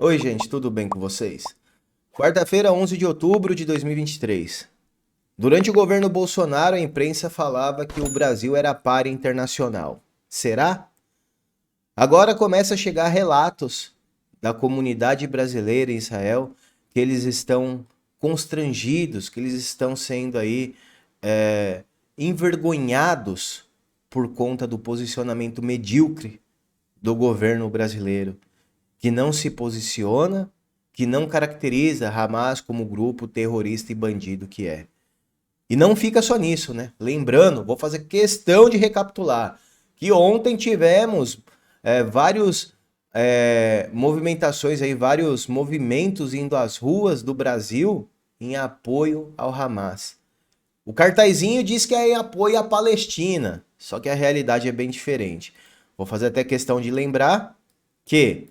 Oi, gente, tudo bem com vocês? Quarta-feira, 11 de outubro de 2023. Durante o governo Bolsonaro, a imprensa falava que o Brasil era páreo internacional. Será? Agora começa a chegar relatos da comunidade brasileira em Israel que eles estão constrangidos, que eles estão sendo aí é, envergonhados por conta do posicionamento medíocre do governo brasileiro, que não se posiciona, que não caracteriza Hamas como grupo terrorista e bandido que é. E não fica só nisso, né? Lembrando, vou fazer questão de recapitular, que ontem tivemos vários movimentações aí, vários movimentos indo às ruas do Brasil em apoio ao Hamas. O cartazinho diz que é em apoio à Palestina, só que a realidade é bem diferente. Vou fazer até questão de lembrar que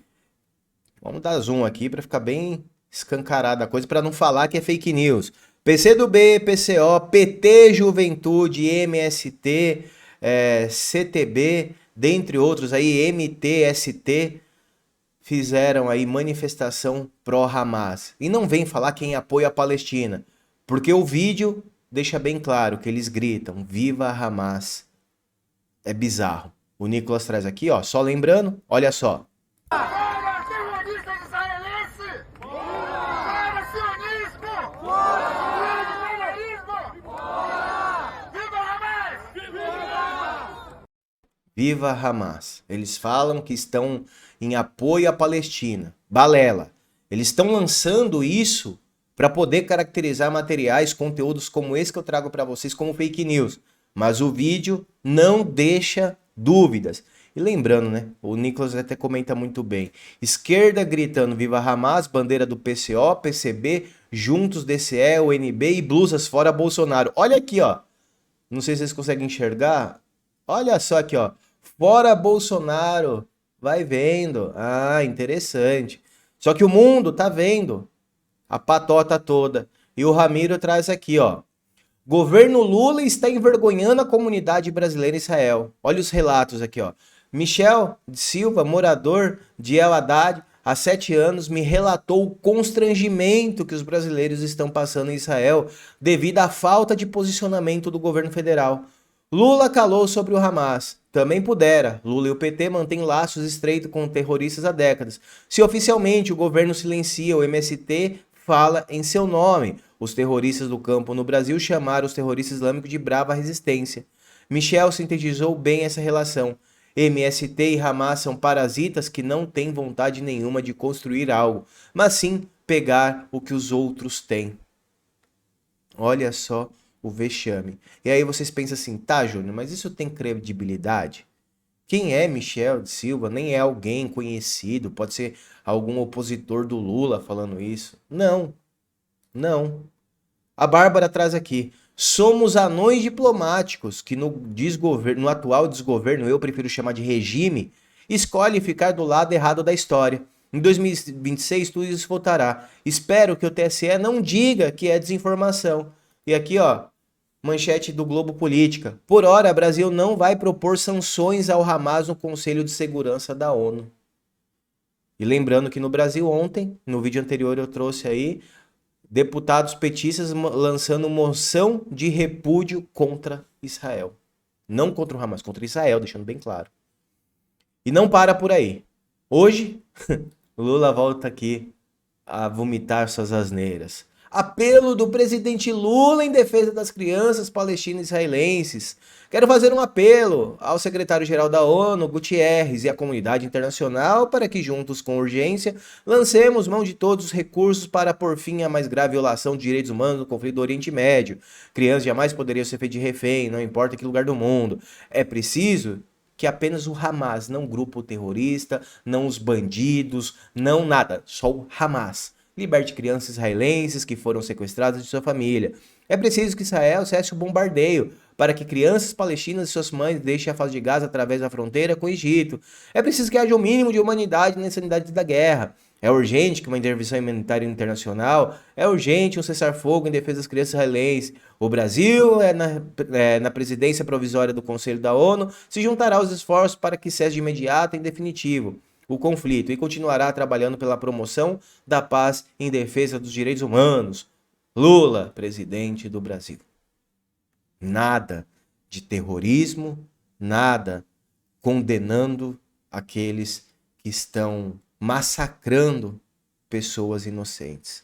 vamos dar zoom aqui para ficar bem escancarada a coisa, para não falar que é fake news. PCdoB, PCO, PT, Juventude, MST, CTB, dentre outros aí, MTST, fizeram aí manifestação pró-Hamas. E não vem falar quem apoia a Palestina, porque o vídeo deixa bem claro que eles gritam, viva Hamas. É bizarro. O Nicolas traz aqui, ó, só lembrando, olha só. Fora terrorista israelense! Fora sionismo! Fora terrorismo! Viva Hamas! Viva Hamas. Eles falam que estão em apoio à Palestina. Balela. Eles estão lançando isso para poder caracterizar materiais, conteúdos como esse que eu trago para vocês como fake news. Mas o vídeo não deixa dúvidas. E lembrando, né? O Nicolas até comenta muito bem. Esquerda gritando Viva Hamas, bandeira do PCO, PCB, Juntos, DCE, UNB e blusas fora Bolsonaro. Olha aqui, ó. Não sei se vocês conseguem enxergar. Olha só aqui, ó. Fora Bolsonaro. Vai vendo. Ah, interessante. Só que o mundo tá vendo a patota toda. E o Ramiro traz aqui, ó. Governo Lula está envergonhando a comunidade brasileira em Israel. Olha os relatos aqui, ó. Michel de Silva, morador de El Haddad, há 7 anos, me relatou o constrangimento que os brasileiros estão passando em Israel devido à falta de posicionamento do governo federal. Lula calou sobre o Hamas. Também pudera. Lula e o PT mantêm laços estreitos com terroristas há décadas. Se oficialmente o governo silencia, o MST fala em seu nome. Os terroristas do campo no Brasil chamaram os terroristas islâmicos de brava resistência. Michel sintetizou bem essa relação. MST e Hamas são parasitas que não têm vontade nenhuma de construir algo, mas sim pegar o que os outros têm. Olha só o vexame. E aí vocês pensam assim, tá, Júnior, mas isso tem credibilidade? Quem é Michel de Silva? Nem é alguém conhecido, pode ser algum opositor do Lula falando isso. Não, não. A Bárbara traz aqui. Somos anões diplomáticos que no atual desgoverno, eu prefiro chamar de regime, escolhe ficar do lado errado da história. Em 2026 tudo isso voltará. Espero que o TSE não diga que é desinformação. E aqui, ó, manchete do Globo Política. Por hora, Brasil não vai propor sanções ao Hamas no Conselho de Segurança da ONU. E lembrando que no Brasil ontem, no vídeo anterior eu trouxe aí, deputados petistas lançando moção de repúdio contra Israel. Não contra o Hamas, contra Israel, deixando bem claro. E não para por aí. Hoje, Lula volta aqui a vomitar suas asneiras. Apelo do presidente Lula em defesa das crianças palestinas e israelenses. Quero fazer um apelo ao secretário-geral da ONU, Guterres, e à comunidade internacional para que, juntos com urgência, lancemos mão de todos os recursos para pôr fim à mais grave violação de direitos humanos no conflito do Oriente Médio. Crianças jamais poderiam ser feitas de refém, não importa que lugar do mundo. É preciso que apenas o Hamas, não grupo terrorista, não os bandidos, não nada, só o Hamas liberte crianças israelenses que foram sequestradas de sua família. É preciso que Israel cesse o bombardeio para que crianças palestinas e suas mães deixem a faixa de Gaza através da fronteira com o Egito. É preciso que haja o mínimo de humanidade nessa unidade da guerra. É urgente que uma intervenção humanitária internacional, é urgente um cessar-fogo em defesa das crianças israelenses. O Brasil, na presidência provisória do Conselho da ONU, se juntará aos esforços para que cesse de imediato e em definitivo. o conflito e continuará trabalhando pela promoção da paz em defesa dos direitos humanos. Lula, presidente do Brasil. Nada de terrorismo, nada condenando aqueles que estão massacrando pessoas inocentes.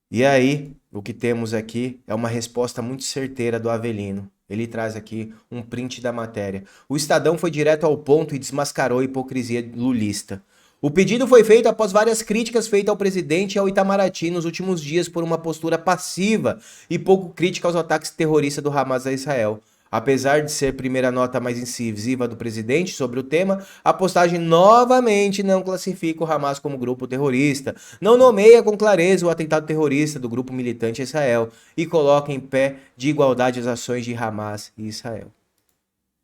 E aí, o que temos aqui é uma resposta muito certeira do Avelino. Ele traz aqui um print da matéria. O Estadão foi direto ao ponto e desmascarou a hipocrisia lulista. O pedido foi feito após várias críticas feitas ao presidente e ao Itamaraty nos últimos dias por uma postura passiva e pouco crítica aos ataques terroristas do Hamas a Israel. Apesar de ser a primeira nota mais incisiva do presidente sobre o tema, a postagem novamente não classifica o Hamas como grupo terrorista, não nomeia com clareza o atentado terrorista do grupo militante Israel e coloca em pé de igualdade as ações de Hamas e Israel.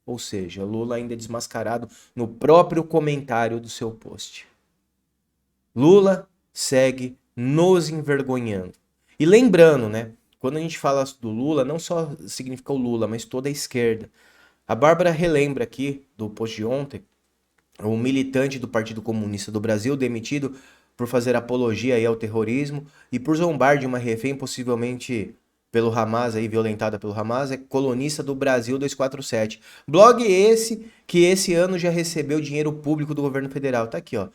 Ou seja, Lula ainda é desmascarado no próprio comentário do seu post. Lula segue nos envergonhando. E lembrando, né? Quando a gente fala do Lula, não só significa o Lula, mas toda a esquerda. A Bárbara relembra aqui, do post de ontem, um militante do Partido Comunista do Brasil demitido por fazer apologia aí ao terrorismo e por zombar de uma refém possivelmente pelo Hamas, aí, violentada pelo Hamas, é colunista do Brasil 247. Blog esse que esse ano já recebeu dinheiro público do governo federal. Tá aqui, ó.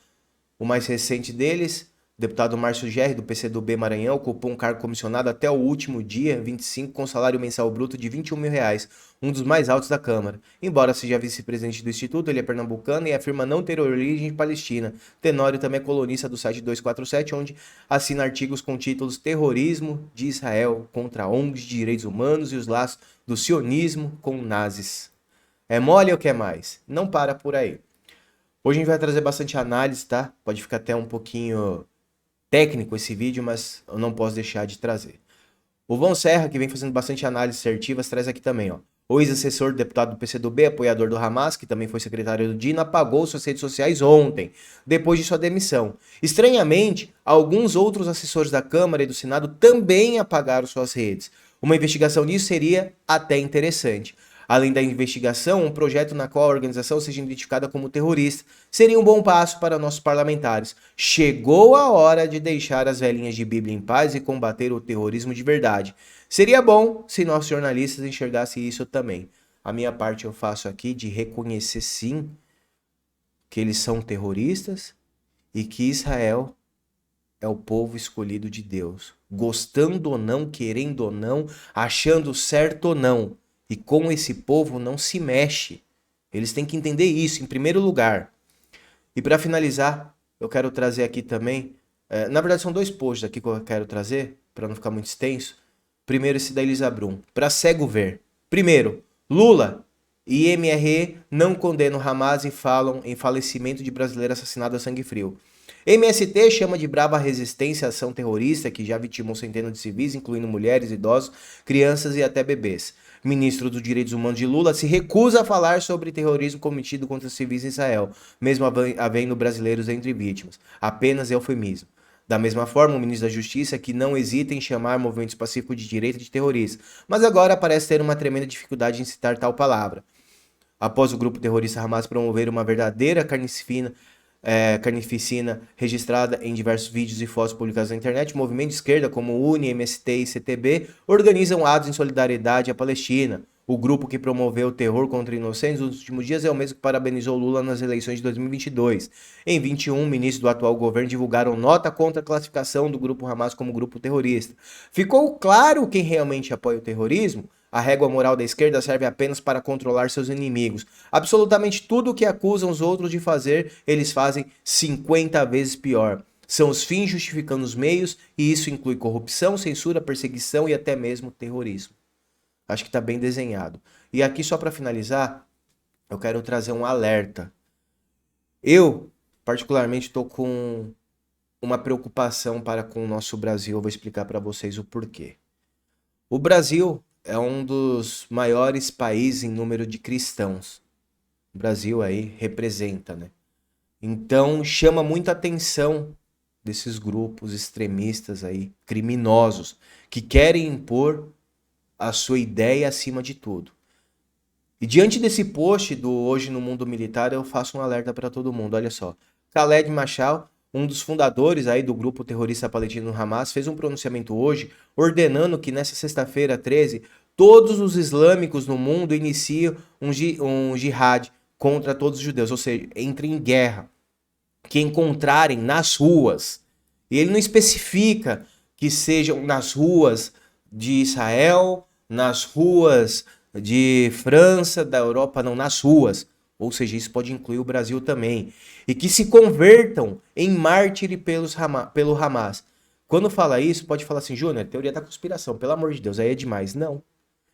O mais recente deles, o deputado Márcio Gerri, do PCdoB Maranhão, ocupou um cargo comissionado até o último dia 25, com salário mensal bruto de R$ 21.000, um dos mais altos da Câmara. Embora seja vice-presidente do Instituto, ele é pernambucano e afirma não ter origem palestina. Tenório também é colunista do site 247, onde assina artigos com títulos Terrorismo de Israel contra ONGs de Direitos Humanos e os laços do sionismo com nazis. É mole ou quer mais? Não para por aí. Hoje a gente vai trazer bastante análise, tá? Pode ficar até um pouquinho técnico esse vídeo, mas eu não posso deixar de trazer. O Vão Serra, que vem fazendo bastante análises assertivas, traz aqui também, ó. O ex-assessor do deputado do PCdoB, apoiador do Hamas, que também foi secretário do DINA, apagou suas redes sociais ontem, depois de sua demissão. Estranhamente, alguns outros assessores da Câmara e do Senado também apagaram suas redes. Uma investigação nisso seria até interessante. Além da investigação, um projeto na qual a organização seja identificada como terrorista seria um bom passo para nossos parlamentares. Chegou a hora de deixar as velhinhas de Bíblia em paz e combater o terrorismo de verdade. Seria bom se nossos jornalistas enxergassem isso também. A minha parte eu faço aqui de reconhecer sim que eles são terroristas e que Israel é o povo escolhido de Deus. Gostando ou não, querendo ou não, achando certo ou não. E com esse povo não se mexe. Eles têm que entender isso em primeiro lugar. E para finalizar, eu quero trazer aqui também... na verdade, são dois posts aqui que eu quero trazer, para não ficar muito extenso. Primeiro, esse da Elisa Brum. Para cego ver. Primeiro, Lula e MRE não condenam Hamas e falam em falecimento de brasileiro assassinado a sangue frio. MST chama de brava resistência à ação terrorista que já vitimou centenas de civis, incluindo mulheres, idosos, crianças e até bebês. Ministro dos Direitos Humanos de Lula se recusa a falar sobre terrorismo cometido contra civis em Israel, mesmo havendo brasileiros entre vítimas. Apenas eufemismo. Da mesma forma, o ministro da Justiça, que não hesita em chamar movimentos pacíficos de direita de terroristas, mas agora parece ter uma tremenda dificuldade em citar tal palavra. Após o grupo terrorista Hamas promover uma verdadeira carnificina registrada em diversos vídeos e fotos publicados na internet, o movimento de esquerda como UNE, MST e CTB organizam atos em solidariedade à Palestina. O grupo que promoveu o terror contra inocentes nos últimos dias é o mesmo que parabenizou Lula nas eleições de 2022. Em 21, ministros do atual governo divulgaram nota contra a classificação do grupo Hamas como grupo terrorista. Ficou claro quem realmente apoia o terrorismo? A régua moral da esquerda serve apenas para controlar seus inimigos. Absolutamente tudo o que acusam os outros de fazer, eles fazem 50 vezes pior. São os fins justificando os meios, e isso inclui corrupção, censura, perseguição e até mesmo terrorismo. Acho que está bem desenhado. E aqui, só para finalizar, eu quero trazer um alerta. Eu, particularmente, estou com uma preocupação para com o nosso Brasil. Eu vou explicar para vocês o porquê. O Brasil é um dos maiores países em número de cristãos. O Brasil aí representa, né? Então chama muita atenção desses grupos extremistas aí, criminosos, que querem impor a sua ideia acima de tudo. E diante desse post do Hoje no Mundo Militar, eu faço um alerta para todo mundo. Olha só, Khaled Mashal, um dos fundadores aí do grupo terrorista palestino Hamas, fez um pronunciamento hoje ordenando que nessa sexta-feira 13, todos os islâmicos no mundo iniciem um jihad contra todos os judeus, ou seja, entrem em guerra, que encontrarem nas ruas. E ele não especifica que sejam nas ruas de Israel, nas ruas de França, da Europa, não, nas ruas. Ou seja, isso pode incluir o Brasil também. E que se convertam em mártire pelo Hamas. Quando fala isso, pode falar assim, Júnior, teoria da conspiração, pelo amor de Deus, aí é demais. Não.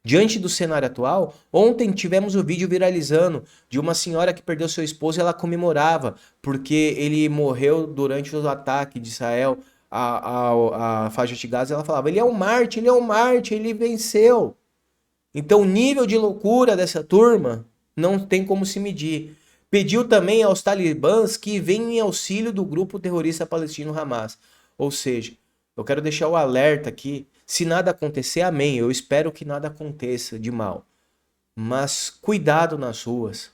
Diante do cenário atual, ontem tivemos o vídeo viralizando de uma senhora que perdeu seu esposo e ela comemorava, porque ele morreu durante o ataque de Israel à faixa de Gaza. Ela falava, ele é um Marte, ele venceu. Então o nível de loucura dessa turma não tem como se medir. Pediu também aos talibãs que venham em auxílio do grupo terrorista palestino Hamas. Ou seja, eu quero deixar o alerta aqui, se nada acontecer, amém, eu espero que nada aconteça de mal. Mas cuidado nas ruas,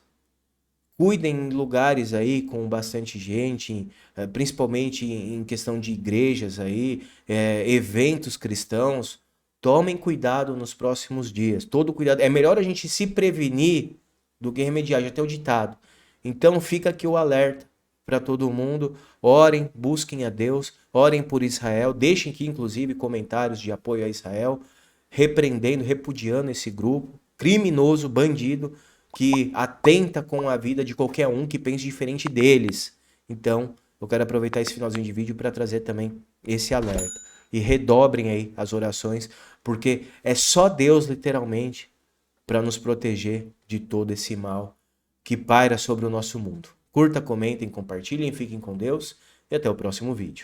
cuidem em lugares aí com bastante gente, principalmente em questão de igrejas aí, eventos cristãos. Tomem cuidado nos próximos dias. Todo cuidado. É melhor a gente se prevenir do que remediar, já tem o ditado. Então fica aqui o alerta para todo mundo. Orem, busquem a Deus, orem por Israel. Deixem aqui, inclusive, comentários de apoio a Israel, repreendendo, repudiando esse grupo criminoso, bandido, que atenta com a vida de qualquer um que pense diferente deles. Então, eu quero aproveitar esse finalzinho de vídeo para trazer também esse alerta. E redobrem aí as orações, porque é só Deus, literalmente, para nos proteger de todo esse mal que paira sobre o nosso mundo. Curta, comentem, compartilhem, fiquem com Deus e até o próximo vídeo.